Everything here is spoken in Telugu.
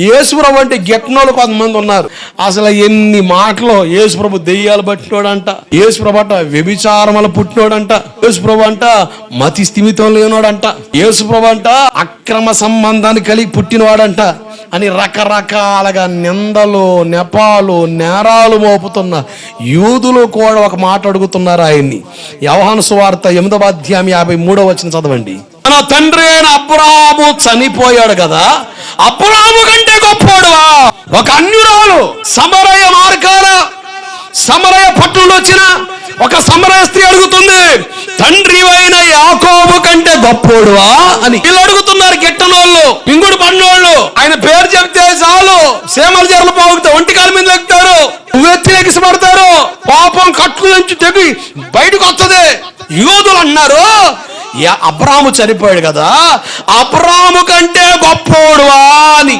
యేసుప్రభు అంటే గిట్టనోళ్ళు కొంతమంది ఉన్నారు. అసలు ఎన్ని మాటలు. యేసుప్రభు దెయ్యాలు పట్టినోడంట, యేసుప్రభు అంట వ్యభిచారములు పుట్టినోడంట, యేసుప్రభు అంట మతి స్థిమితం లేనోడంట, యేసుప్రభు అంట అక్రమ సంబంధాన్ని కలిగి పుట్టినవాడంట అని రకరకాలుగా నిందలు నెపాలు నేరాలు మోపుతున్న యూదులు కూడా ఒక మాట అడుగుతున్నారు ఆయన్ని. యోహాను సువార్త 8వ అధ్యాయం 53వ వచనం చదవండి. మన తండ్రి అయిన అబ్రాహాము చనిపోయాడు కదా, అబ్రాహాము కంటే గొప్పోడువా? ఒక అన్యురాలు సమరయ మార్గాల సమరయ పట్టణంలో వచ్చిన ఒక సమరయ స్త్రీ అడుగుతుంది, తండ్రి అయిన యాకోబు కంటే గొప్పోడువా అని. వీళ్ళు అడుగుతున్నారు గిట్టనోళ్ళు, పింగుడు పన్నోళ్ళు. ఆయన పేరు చెప్తే చాలు సేమల జరలు పోగుతారు, ఒంటికాల మీద ఎక్కుతారు, ఉవ్వెత్తి ఎగిసిపడతారు, పాపం కట్లు నుంచి తెగి బయటకు వస్తుంది. యూదులు అన్నారు, అబ్రాహాము చనిపోయాడు కదా, అబ్రాహాము కంటే గొప్పోడువా అని.